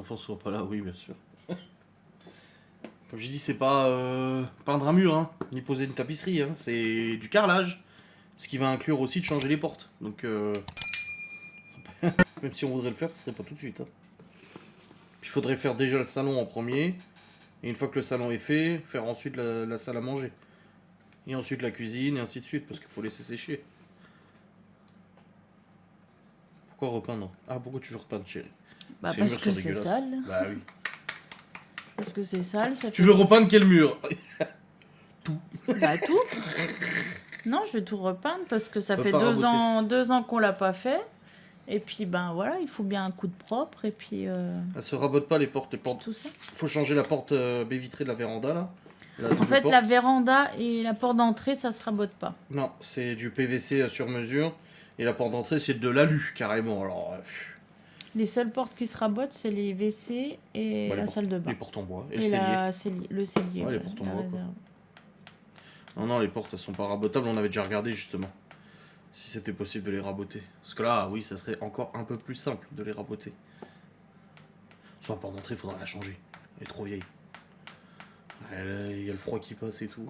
enfants soient pas là, oui, bien sûr. Comme j'ai dit, c'est pas peindre un mur, hein, ni poser une tapisserie, hein, c'est du carrelage. Ce qui va inclure aussi de changer les portes. Donc, même si on voudrait le faire, ce serait pas tout de suite. Hein. Puis il faudrait faire déjà le salon en premier. Et une fois que le salon est fait, faire ensuite la salle à manger. Et ensuite la cuisine, et ainsi de suite, parce qu'il faut laisser sécher. Pourquoi repeindre? Ah, pourquoi tu veux repeindre, chérie? Bah Les murs parce que sont c'est dégueulasses. sale. Bah oui. Parce que c'est sale, ça Tu fait... veux repeindre quel mur? Bah tout. Non, je vais tout repeindre parce que ça Faut fait pas raboter. 2 ans qu'on l'a pas fait. Et puis ben voilà, il faut bien un coup de propre et puis Elle se rabote pas les portes. Les portes. tout ça. Faut changer la porte baie vitrée de la véranda là. La En double fait, porte. la véranda et la porte d'entrée, ça se rabote pas. Non, c'est du PVC sur mesure. Et la porte d'entrée, c'est de l'alu carrément. Alors, Les seules portes qui se rabotent, c'est les WC et bah, la salle de bain. les portes en bois et le Et cellier. le cellier. Ouais, les ouais, portes en la bois, quoi. réserve. Non, les portes, elles sont pas rabotables. On avait déjà regardé justement si c'était possible de les raboter. Parce que là, oui, ça serait encore un peu plus simple de les raboter. Soit la porte d'entrée, il faudra la changer. Elle est trop vieille. Il y a le froid qui passe et tout.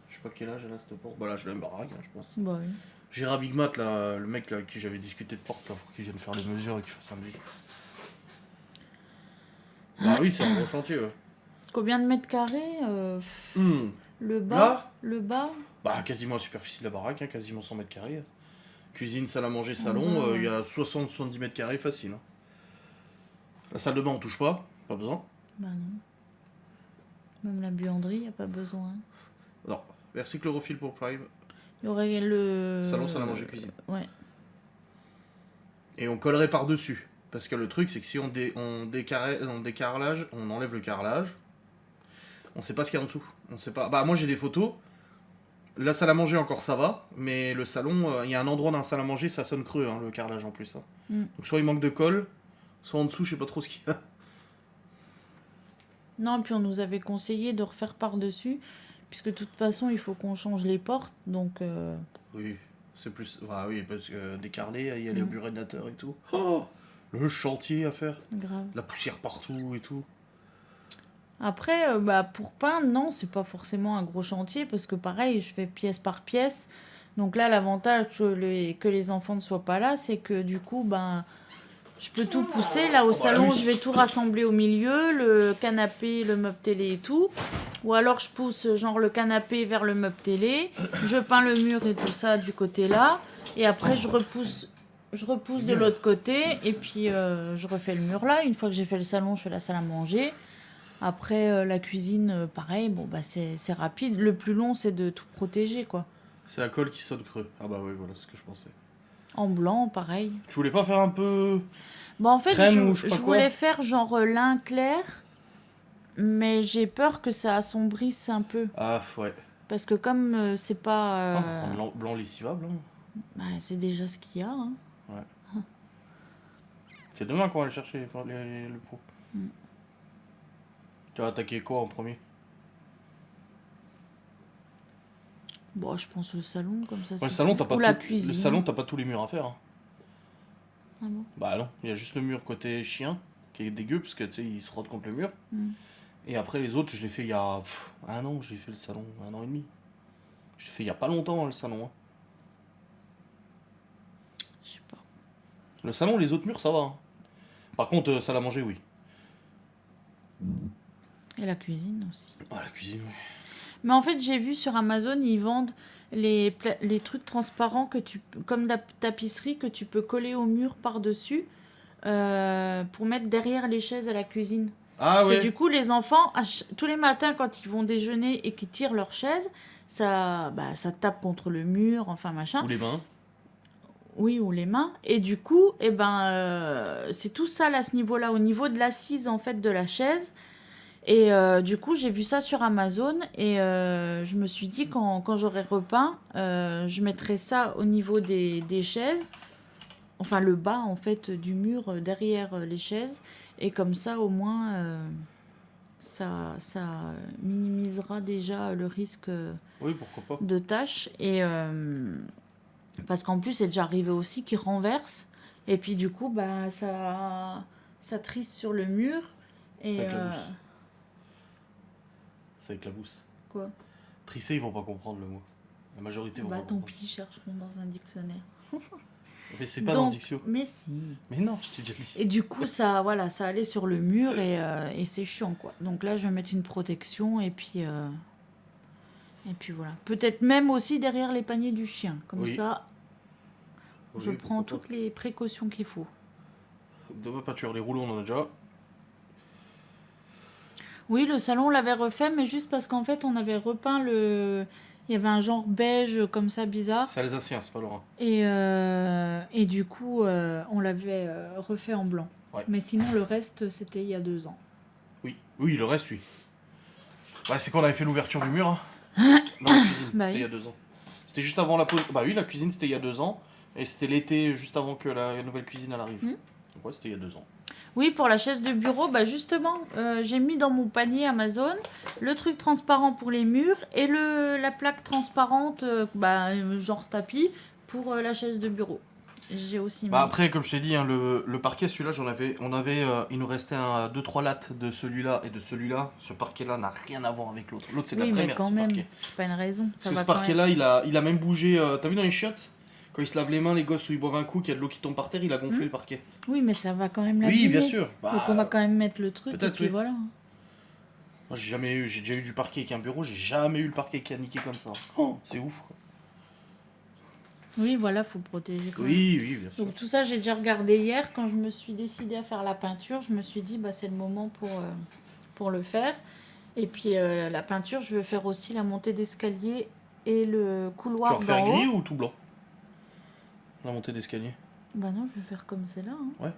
Je sais pas quel âge elle a cette porte. Bah là, je l'aime baraque, hein, je pense. Bah oui. Gérard Big Mat, là, le mec là, avec qui j'avais discuté de porte, là, pour qu'il vienne faire les mesures et qu'il fasse un devis. Bah oui, c'est un gros chantier, ouais. Combien de mètres carrés Le bas Là Le bas Bah quasiment la superficie de la baraque, hein, quasiment 100 mètres carrés. Cuisine, salle à manger, Ah salon, bah, il y a 60-70 mètres carrés facile. Hein. La salle de bain, on touche pas besoin. Bah non. Même la buanderie, y a pas besoin. Non, merci chlorophylle pour Prime. Il y aurait le... Salon, salle à manger, cuisine. Ouais. Et on collerait par-dessus. Parce que le truc, c'est que si on décarrelage, on enlève le carrelage, on sait pas ce qu'il y a en dessous. On sait pas. Bah moi j'ai des photos. La salle à manger encore ça va, mais le salon, il y a un endroit dans la salle à manger, ça sonne creux, hein, le carrelage en plus. Hein. Mm. Donc soit il manque de colle, soit en dessous, je sais pas trop ce qu'il y a. Non, puis on nous avait conseillé de refaire par-dessus, puisque de toute façon, il faut qu'on change les portes, donc... Oui, c'est plus. Ah oui, parce que décarrelé, il y a les Mm. burénateurs et tout. Oh, le chantier à faire. Grave. La poussière partout et tout. Après, bah, pour peindre, non, c'est pas forcément un gros chantier, parce que pareil, je fais pièce par pièce. Donc là, l'avantage que les enfants ne soient pas là, c'est que du coup, ben... Je peux tout pousser. Là, au salon, oui. je vais tout rassembler au milieu, le canapé, le meuble télé et tout. Ou alors, je pousse genre le canapé vers le meuble télé. Je peins le mur et tout ça du côté là. Et après, je repousse de l'autre côté. Et puis, je refais le mur là. Une fois que j'ai fait le salon, je fais la salle à manger. Après, la cuisine, pareil. Bon, bah, c'est rapide. Le plus long, c'est de tout protéger, quoi. C'est la colle qui sonne creux. Ah bah oui, voilà ce que je pensais. En blanc, pareil. Tu voulais pas faire un peu. Bon, en fait, Crème ou je sais pas je quoi. voulais faire genre lin clair, mais j'ai peur que ça assombrisse un peu. Ah ouais. Parce que comme c'est pas... Ah, faut prendre blanc lessivable. Hein. bah, c'est déjà ce qu'il y a. Hein. C'est demain qu'on va aller chercher le pot. Mm. Tu vas attaquer quoi en premier? Bon, je pense le salon, comme ça. Ouais, c'est le salon, fait. t'as pas Ou la tout- cuisine. Le salon, t'as pas tous les murs à faire. Hein. Ah bon. Bah non, il y a juste le mur côté chien, qui est dégueu, parce que tu sais, il se frotte contre le mur. Mm. Et après, les autres, je l'ai fait il y a un an, je l'ai fait le salon, 1 an et demi. Je l'ai fait il y a pas longtemps, le salon. Hein. Je sais pas. Le salon, les autres murs, ça va. Hein. Par contre, salle à manger, oui. Et la cuisine aussi. Ah, la cuisine, oui. Mais en fait, j'ai vu sur Amazon, ils vendent les trucs transparents comme la tapisserie que tu peux coller au mur par-dessus pour mettre derrière les chaises à la cuisine. Ah Parce ouais. que du coup, les enfants, tous les matins, quand ils vont déjeuner et qu'ils tirent leur chaise, ça tape contre le mur, enfin machin. Ou les mains. Oui, ou les mains. Et du coup, c'est tout sale à ce niveau-là, au niveau de l'assise en fait de la chaise. Et du coup, j'ai vu ça sur Amazon et je me suis dit quand j'aurai repeint, je mettrai ça au niveau des chaises, enfin le bas en fait du mur derrière les chaises. Et comme ça, au moins, ça minimisera déjà le risque Oui, pourquoi pas. de taches. Et parce qu'en plus, c'est déjà arrivé aussi qu'ils renversent. Et puis du coup, bah, ça trisse sur le mur. Et C'est avec la bouse. C'est avec la bouse. quoi? Trisser, ils vont pas comprendre le mot. La majorité vont Bah pas tant comprendre. pis, chercheront dans un dictionnaire. Mais c'est pas dans le Donc, dictio. mais si. Mais non, je t'ai déjà dit. Et du coup, ça, voilà, ça allait sur le mur et c'est chiant, quoi. Donc là, je vais mettre une protection et puis voilà. Peut-être même aussi derrière les paniers du chien. Comme Oui. ça, je Oui, prends pourquoi toutes les précautions qu'il faut. pas. De ma peinture, les rouleaux, on en a déjà. Oui, le salon, on l'avait refait, mais juste parce qu'en fait, on avait repeint le... Il y avait un genre beige comme ça, bizarre. C'est alsacien, c'est pas Laurent. Et du coup, on l'avait refait en blanc. Ouais. Mais sinon, le reste, c'était il y a 2 ans. Oui. Oui, le reste, oui. Ouais, c'est quand on avait fait l'ouverture du mur, hein. Dans la cuisine, Bah c'était oui. il y a 2 ans. C'était juste avant la pause. Bah oui, la cuisine, c'était il y a 2 ans. Et c'était l'été, juste avant que la nouvelle cuisine elle arrive. Hmm. Donc ouais, c'était il y a 2 ans. Oui, pour la chaise de bureau, bah justement, j'ai mis dans mon panier Amazon le truc transparent pour les murs et la plaque transparente, genre tapis, pour la chaise de bureau. J'ai aussi mis. Bah après, comme je t'ai dit, hein, le parquet, celui-là, il nous restait 2-3 lattes de celui-là et de celui-là. Ce parquet-là n'a rien à voir avec l'autre. L'autre, c'est de Oui, la vraie mais merde, quand ce même, parquet. c'est pas une raison. Ça Parce que va ce quand même. parquet-là, il a même bougé. T'as vu dans les chiottes? Quand ils se lavent les mains, les gosses, où ils boivent un coup, qu'il y a de l'eau qui tombe par terre, il a gonflé le parquet. Oui, mais ça va quand même Oui, l'abîmer. bien sûr. Bah, Donc on va quand même mettre le truc et peut-être, puis oui. voilà. Moi, j'ai déjà eu du parquet avec un bureau, j'ai jamais eu le parquet qui a niqué comme ça. Oh, c'est ouf, quoi. Oui, voilà, faut protéger quand même. Oui, bien sûr. Donc tout ça, j'ai déjà regardé hier. Quand je me suis décidée à faire la peinture, je me suis dit, bah, c'est le moment pour le faire. Et puis la peinture, je vais faire aussi la montée d'escalier et le Tu couloir vas refaire d'en gris haut. ou tout blanc? La montée d'escalier. Bah non, je vais faire comme c'est là. Hein.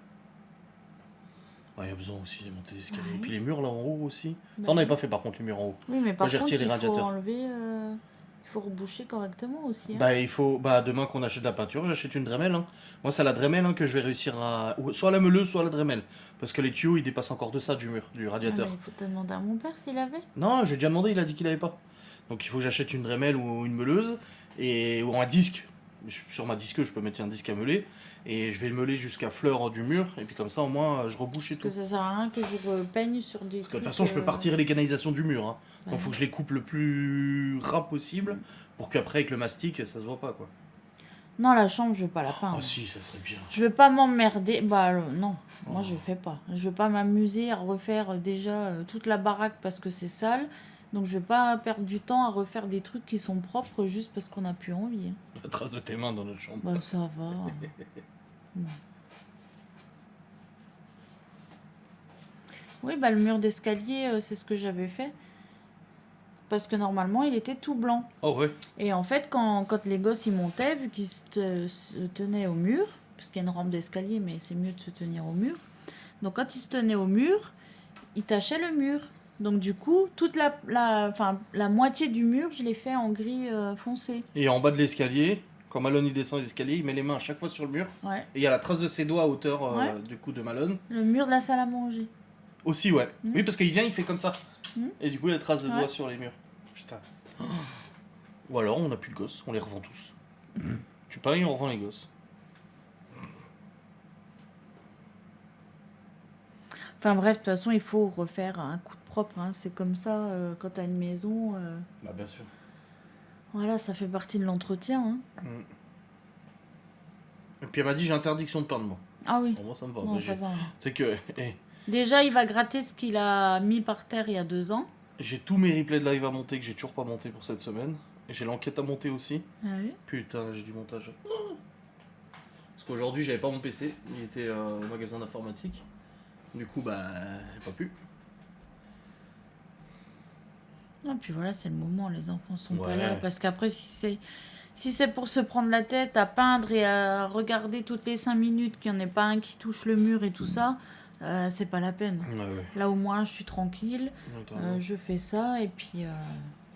Ouais, il y a besoin aussi des montées d'escalier. Ouais. Et puis les murs là en haut aussi. Bah Ça, on n'avait oui. pas fait par contre les murs en haut. Oui, mais par j'ai contre, retiré il les faut radiateurs. enlever... il faut reboucher correctement aussi. Hein. Bah, il faut. Bah, demain qu'on achète de la peinture, j'achète une Dremel. Hein. Moi, c'est la Dremel que je vais réussir à. Soit la meuleuse, soit la Dremel. Parce que les tuyaux, ils dépassent encore de ça du mur, du Ah, radiateur. mais il faut te demander à mon père s'il avait. Non, j'ai déjà demandé, il a dit qu'il avait pas. Donc il faut que j'achète une Dremel ou une meuleuse ou un disque. Sur ma disque, je peux mettre un disque à meuler et je vais le meuler jusqu'à fleur du mur et puis comme ça au moins je rebouche et Parce que tout. ça sert à rien que je repeigne sur des Parce que de toute façon, je peux partir les canalisations du mur. Hein. Bah Donc faut que je les coupe le plus ras possible pour qu'après avec le mastic, ça se voit pas quoi. Non, la chambre, je veux pas la peindre. Ah si, ça serait bien. Je veux pas m'emmerder. Bah non, moi Oh. je fais pas. Je veux pas m'amuser à refaire déjà toute la baraque parce que c'est sale. Donc je vais pas perdre du temps à refaire des trucs qui sont propres juste parce qu'on a plus envie. Hein. La trace de tes mains dans notre chambre. Bah ça va. Bon. Oui, bah le mur d'escalier, c'est ce que j'avais fait. Parce que normalement, il était tout blanc. Oh ouais. Et en fait, quand les gosses ils montaient, vu qu'ils se tenaient au mur, parce qu'il y a une rampe d'escalier, mais c'est mieux de se tenir au mur. Donc quand ils se tenaient au mur, ils tachaient le mur. Donc du coup, toute la moitié du mur, je l'ai fait en gris foncé. Et en bas de l'escalier, quand Malone il descend les escaliers, il met les mains à chaque fois sur le mur. Ouais. Et il y a la trace de ses doigts à hauteur Ouais. du coup de Malone. Le mur de la salle à manger. Aussi, ouais. Mhm. Oui, parce qu'il vient, il fait comme ça. Mhm. Et du coup, il y a des traces de Ouais. doigts sur les murs. Putain. Ou alors, on n'a plus de gosses, on les revend tous. Tu payes, on revend les gosses. Enfin bref, de toute façon, il faut refaire un coup de propre. Hein. C'est comme ça, quand t'as une maison, Bah, bien sûr. voilà, ça fait partie de l'entretien. Hein. Et puis, elle m'a dit, j'ai interdiction de peindre, moi. Ah oui, Bon, moi, ça me va. non, Mais ça va. c'est que Déjà, il va gratter ce qu'il a mis par terre il y a 2 ans. j'ai tous mes replays de live à monter que j'ai toujours pas monté pour cette semaine. Et j'ai l'enquête à monter aussi. Ah oui. Putain, j'ai du montage. Parce qu'aujourd'hui, j'avais pas mon PC. Il était au magasin d'informatique. Du coup, bah, j'ai pas pu. Ah, puis voilà, c'est le moment, les enfants sont pas Ouais. là. Parce qu'après, si c'est pour se prendre la tête à peindre et à regarder toutes les 5 minutes qu'il n'y en ait pas un qui touche le mur et tout ça, c'est pas la peine. Ouais. Là, au moins, je suis tranquille, Attends. je fais ça et puis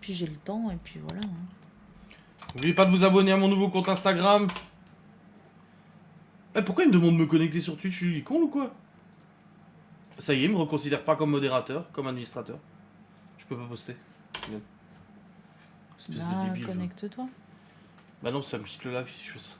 j'ai le temps et puis voilà. Hein. N'oubliez pas de vous abonner à mon nouveau compte Instagram. Pourquoi il me demande de me connecter sur Twitch? Il est con ou quoi? Ça y est, il me reconsidère pas comme modérateur, comme administrateur. Je peux pas poster. Espèce de Là, débile. connecte-toi. Bah non, ça me quitte le live si je fais ça.